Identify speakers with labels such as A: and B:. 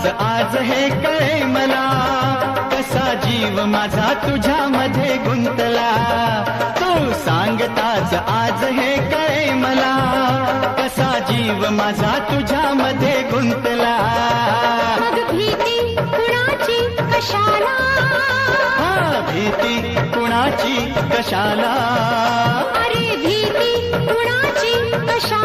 A: सांगताच आज हे कळे मला, कसा जीव माझा तुझ्यामध्ये गुंतला. तू सांगताच आज हे कळे मला, कसा जीव माझा तुझ्यामध्ये गुंतला.
B: मग भीती कुणाची कशाला,
A: भीती कुणाची कशाला,
B: अरे भीती कुणाची कशाला.